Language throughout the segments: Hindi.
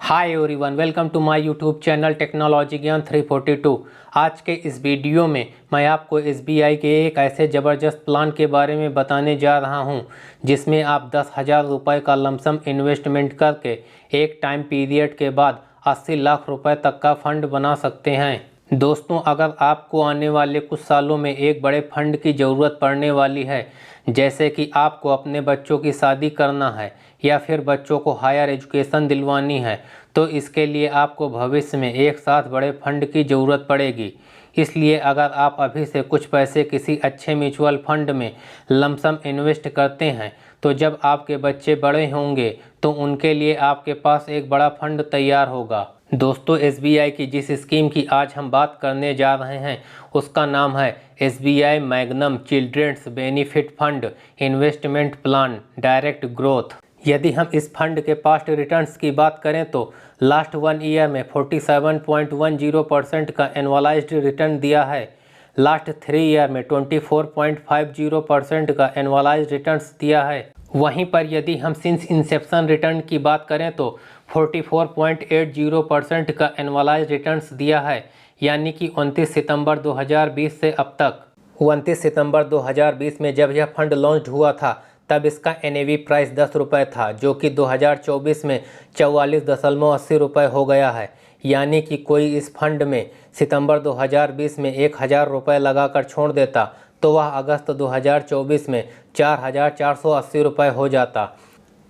Hi everyone, welcome to my YouTube channel technology ज्ञान 342। आज के इस वीडियो में मैं आपको एसबीआई के एक ऐसे ज़बरदस्त प्लान के बारे में बताने जा रहा हूं जिसमें आप 10,000 रुपये का लमसम इन्वेस्टमेंट करके एक टाइम पीरियड के बाद 80 लाख रुपए तक का फंड बना सकते हैं। दोस्तों, अगर आपको आने वाले कुछ सालों में एक बड़े फंड की ज़रूरत पड़ने वाली है, जैसे कि आपको अपने बच्चों की शादी करना है या फिर बच्चों को हायर एजुकेशन दिलवानी है, तो इसके लिए आपको भविष्य में एक साथ बड़े फंड की ज़रूरत पड़ेगी। इसलिए अगर आप अभी से कुछ पैसे किसी अच्छे म्यूचुअल फंड में लमसम इन्वेस्ट करते हैं, तो जब आपके बच्चे बड़े होंगे तो उनके लिए आपके पास एक बड़ा फंड तैयार होगा। दोस्तों, एसबीआई की जिस स्कीम की आज हम बात करने जा रहे हैं उसका नाम है SBI magnum children's benefit fund investment plan direct growth. यदि हम इस फंड के पास्ट रिटर्न्स की बात करें तो लास्ट 1 ईयर में 47.10% का एनुअलाइज्ड रिटर्न दिया है। लास्ट 3 ईयर में 24.50% का एनुअलाइज्ड रिटर्न्स दिया है। वहीं पर यदि हम सिंस इंसेप्शन रिटर्न की बात करें तो 44.80% का एनुअलाइज्ड रिटर्न्स दिया है, यानी कि 29 सितंबर 2020 से अब तक। 29 सितंबर 2020 में जब यह फंड लॉन्च हुआ था तब इसका NAV प्राइस 10 रुपये था, जो कि 2024 में 44.80 रुपये हो गया है। यानी कि कोई इस फंड में सितंबर 2020 में 1,000 रुपये लगाकर छोड़ देता तो वह अगस्त 2024 में 4,480 रुपये हो जाता,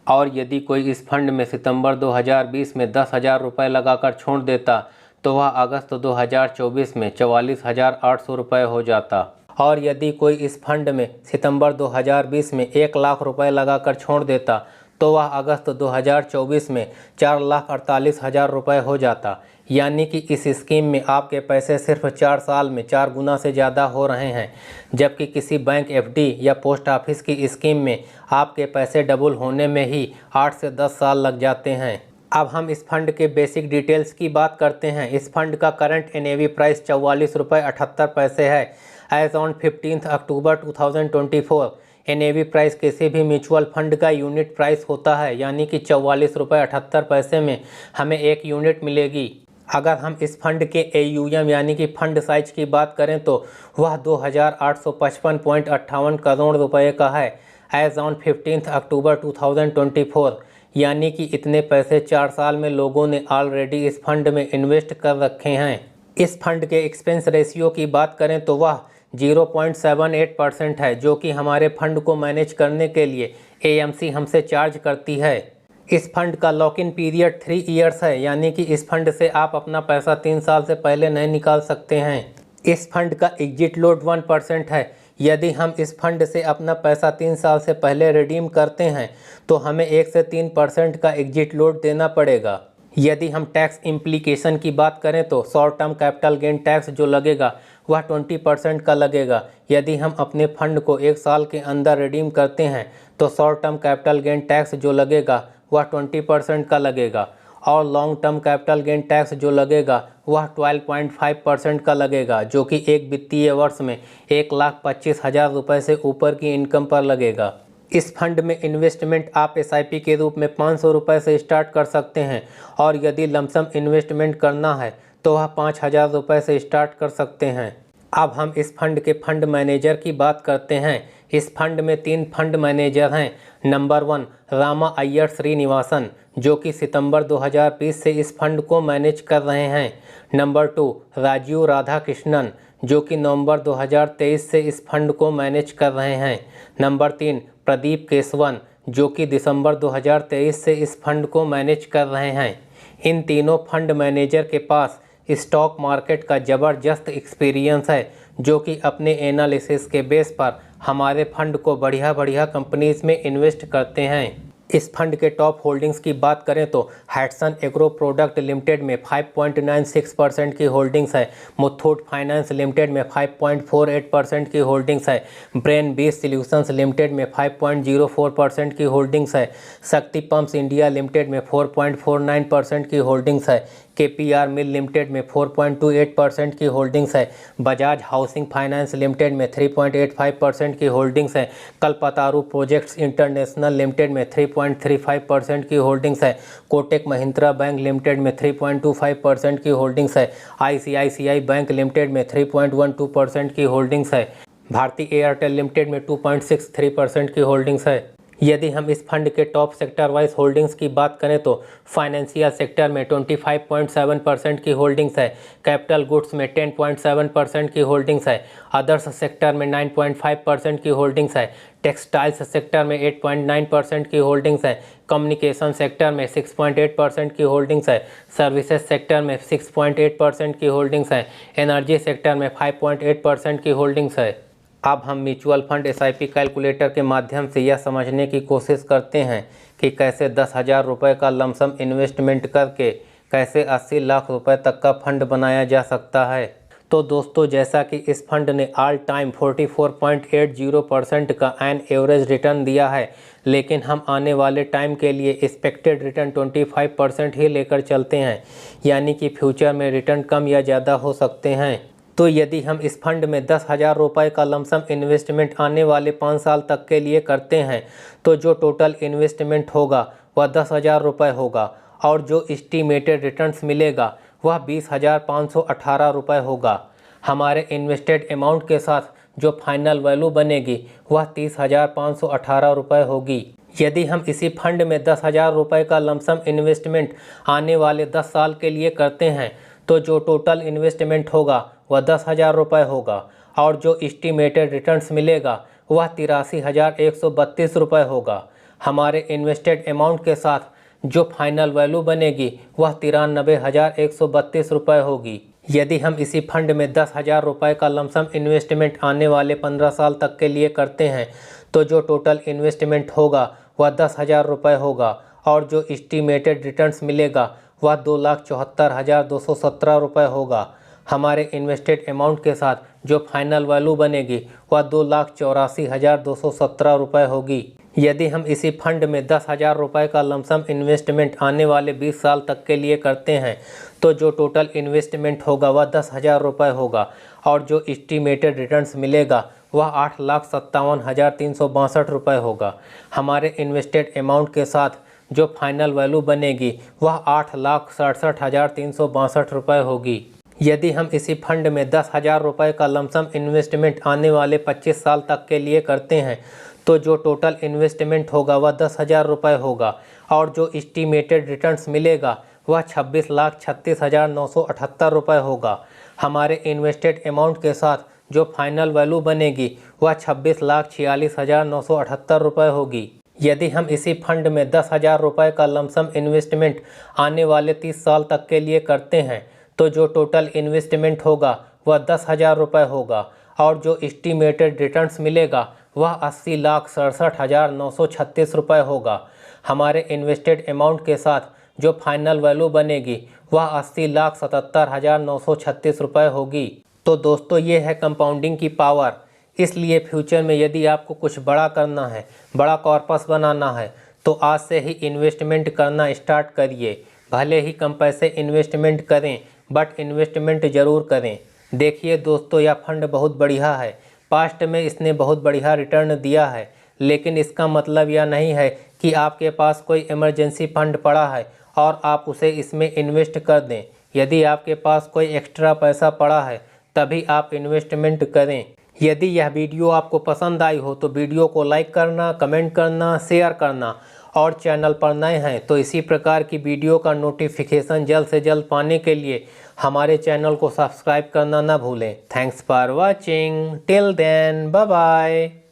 और यदि कोई इस फंड में सितंबर 2020 में 10,000 रुपये लगाकर छोड़ देता तो वह अगस्त 2024 में 44,800 रुपये हो जाता, और यदि कोई इस फंड में सितंबर 2020 में 1 लाख रुपए लगाकर छोड़ देता तो वह अगस्त 2024 में 4,48,000 रुपये हो जाता। यानी कि इस स्कीम में आपके पैसे सिर्फ 4 साल में 4 गुना से ज़्यादा हो रहे हैं, जबकि किसी बैंक FD या पोस्ट ऑफिस की स्कीम में आपके पैसे डबल होने में ही 8 से 10 साल लग जाते हैं। अब हम इस फंड के बेसिक डिटेल्स की बात करते हैं। इस फंड का करंट NAV प्राइस 44.78 है। As on 15 October 2024 NAV price किसी भी म्यूचुअल फंड का यूनिट प्राइस होता है, यानी कि 44.78 में हमें एक यूनिट मिलेगी। अगर हम इस फंड के AUM यानी कि फंड साइज की बात करें तो वह 2,855.58 करोड़ रुपए का है। एज ऑन 15 अक्टूबर 2024, यानी कि इतने पैसे 4 साल में लोगों ने ऑलरेडी इस फंड में इन्वेस्ट कर रखे हैं। इस फंड के एक्सपेंस रेशियो की बात करें तो वह 0.78% है, जो कि हमारे फंड को मैनेज करने के लिए AMC हमसे चार्ज करती है। इस फंड का लॉक इन पीरियड 3 इयर्स है, यानी कि इस फंड से आप अपना पैसा 3 साल से पहले नहीं निकाल सकते हैं। इस फंड का एग्जिट लोड 1% है। यदि हम इस फंड से अपना पैसा 3 साल से पहले रिडीम करते हैं तो हमें 1 से 3% का एग्जिट लोड देना पड़ेगा। यदि हम टैक्स इम्प्लीकेशन की बात करें तो short term capital gain tax जो लगेगा वह 20% का लगेगा। यदि हम अपने फंड को 1 साल के अंदर रिडीम करते हैं तो short term capital gain tax जो लगेगा वह 20% का लगेगा, और long term capital gain tax जो लगेगा वह 12.5% का लगेगा, जो कि एक वित्तीय वर्ष में 1,25,000 रुपये से ऊपर की इनकम पर लगेगा। इस फंड में इन्वेस्टमेंट आप SIP के रूप में 500 रुपये से स्टार्ट कर सकते हैं, और यदि लमसम इन्वेस्टमेंट करना है तो वह 5,000 रुपये से स्टार्ट कर सकते हैं। अब हम इस फंड के फंड मैनेजर की बात करते हैं। इस फंड में 3 फंड मैनेजर हैं। नंबर 1 रामा अय्यर श्रीनिवासन, जो कि सितंबर 2020 से इस फंड को मैनेज कर रहे हैं। नंबर 2 राजीव राधाकृष्णन, जो कि नवंबर 2023 से इस फंड को मैनेज कर रहे हैं। नंबर 3 प्रदीप केसवन, जो कि दिसंबर 2023 से इस फंड को मैनेज कर रहे हैं। इन तीनों फंड मैनेजर के पास स्टॉक मार्केट का ज़बरदस्त एक्सपीरियंस है, जो कि अपने एनालिसिस के बेस पर हमारे फंड को बढ़िया कंपनीज में इन्वेस्ट करते हैं। इस फंड के टॉप होल्डिंग्स की बात करें तो हैटसन एग्रो प्रोडक्ट लिमिटेड में 5.96% की होल्डिंग्स है। मुथूट फाइनेंस लिमिटेड में 5.48% की होल्डिंग्स है। ब्रेन बीस सॉल्यूशंस लिमिटेड में 5.04% की होल्डिंग्स है। शक्ति पंप्स इंडिया लिमिटेड में 4.49% की होल्डिंग्स है। KPR मिल लिमिटेड में 4.28% की होल्डिंग्स है। बजाज हाउसिंग फाइनेंस लिमिटेड में 3.85% की होल्डिंग्स है। कल्पतरू प्रोजेक्ट्स इंटरनेशनल लिमिटेड में 3.35% की होल्डिंग्स है। कोटक महिंद्रा बैंक लिमिटेड में 3.25% की होल्डिंग्स है। ICICI बैंक लिमिटेड में 3.12% की होल्डिंग्स है। भारती एयरटेल लिमिटेड में 2.63% की होल्डिंग्स है। यदि हम इस फंड के टॉप सेक्टर वाइज होल्डिंग्स की बात करें तो फाइनेंशियल सेक्टर में 25.7% की होल्डिंग्स है। कैपिटल गुड्स में 10.7% की होल्डिंग्स है। अदर्स सेक्टर में 9.5% की होल्डिंग्स है। टेक्सटाइल्स सेक्टर में 8.9% की होल्डिंग्स है। कम्युनिकेशन सेक्टर में 6.8% की होल्डिंग्स है। सर्विसेज सेक्टर में 6.8% की होल्डिंग्स है। एनर्जी सेक्टर में 5.8% की होल्डिंग्स है। अब हम म्यूचुअल फंड SIP कैलकुलेटर के माध्यम से यह समझने की कोशिश करते हैं कि कैसे 10,000 रुपये का लमसम इन्वेस्टमेंट करके कैसे 80 लाख रुपए तक का फंड बनाया जा सकता है। तो दोस्तों, जैसा कि इस फंड ने ऑल टाइम 44.80% का एन एवरेज रिटर्न दिया है, लेकिन हम आने वाले टाइम के लिए एक्सपेक्टेड रिटर्न 25% ही लेकर चलते हैं, यानी कि फ्यूचर में रिटर्न कम या ज़्यादा हो सकते हैं। तो यदि हम इस फंड में 10,000 रुपये का लमसम इन्वेस्टमेंट आने वाले 5 साल तक के लिए करते हैं तो जो टोटल इन्वेस्टमेंट होगा वह 10,000 रुपये होगा और जो एस्टीमेटेड रिटर्न्स मिलेगा वह 20,518 रुपये होगा। हमारे इन्वेस्टेड अमाउंट के साथ जो फाइनल वैल्यू बनेगी वह 30,518 रुपये होगी। यदि हम इसी फंड में 10,000 रुपये का लमसम इन्वेस्टमेंट आने वाले 10 साल के लिए करते हैं तो जो टोटल इन्वेस्टमेंट होगा वह 10,000 रुपये होगा और जो एस्टीमेटेड रिटर्न्स मिलेगा वह 83,132 रुपये होगा। हमारे इन्वेस्टेड अमाउंट के साथ जो फाइनल वैल्यू बनेगी वह 93,132 रुपये होगी। यदि हम इसी फंड में 10,000 रुपये का लमसम इन्वेस्टमेंट आने वाले 15 साल तक के लिए करते हैं तो जो टोटल इन्वेस्टमेंट होगा वह 10,000 रुपये होगा और जो एस्टीमेटेड रिटर्न्स मिलेगा वह 2,74,217 रुपये होगा। हमारे इन्वेस्टेड अमाउंट के साथ जो फाइनल वैल्यू बनेगी वह 2,84,217 रुपये होगी। यदि हम इसी फंड में 10,000 रुपये का लमसम इन्वेस्टमेंट आने वाले 20 साल तक के लिए करते हैं तो जो टोटल इन्वेस्टमेंट होगा वह 10,000 रुपये होगा और जो एस्टीमेटेड रिटर्न्स मिलेगा वह 8,57,362 रुपये होगा। हमारे इन्वेस्टेड अमाउंट के साथ जो फाइनल वैल्यू बनेगी वह 8,67,362 रुपये होगी। यदि हम इसी फंड में 10,000 रुपये का लमसम इन्वेस्टमेंट आने वाले 25 साल तक के लिए करते हैं तो जो टोटल इन्वेस्टमेंट होगा वह 10,000 रुपये होगा और जो एस्टीमेटेड रिटर्न्स मिलेगा वह 26,36,978 रुपये होगा। हमारे इन्वेस्टेड अमाउंट के साथ जो फाइनल वैल्यू बनेगी वह 26,46,978 रुपये होगी। यदि हम इसी फंड में 10,000 रुपये का लमसम इन्वेस्टमेंट आने वाले 30 साल तक के लिए करते हैं तो जो टोटल इन्वेस्टमेंट होगा वह 10,000 रुपये होगा और जो एस्टीमेटेड रिटर्न्स मिलेगा वह 80,67,936 रुपये होगा। हमारे इन्वेस्टेड अमाउंट के साथ जो फाइनल वैल्यू बनेगी वह 80,77,936 रुपये होगी। तो दोस्तों, ये है कंपाउंडिंग की पावर। इसलिए फ्यूचर में यदि आपको कुछ बड़ा करना है, बड़ा कॉर्पस बनाना है, तो आज से ही इन्वेस्टमेंट करना स्टार्ट करिए। भले ही कम पैसे इन्वेस्टमेंट करें, बट इन्वेस्टमेंट ज़रूर करें। देखिए दोस्तों, यह फंड बहुत बढ़िया है। पास्ट में इसने बहुत बढ़िया रिटर्न दिया है, लेकिन इसका मतलब यह नहीं है कि आपके पास कोई इमरजेंसी फंड पड़ा है और आप उसे इसमें इन्वेस्ट कर दें। यदि आपके पास कोई एक्स्ट्रा पैसा पड़ा है तभी आप इन्वेस्टमेंट करें। यदि यह वीडियो आपको पसंद आई हो तो वीडियो को लाइक करना, कमेंट करना, शेयर करना और चैनल पर नए हैं तो इसी प्रकार की वीडियो का नोटिफिकेशन जल्द से जल्द पाने के लिए हमारे चैनल को सब्सक्राइब करना ना भूलें। Thanks for watching, till then, bye bye.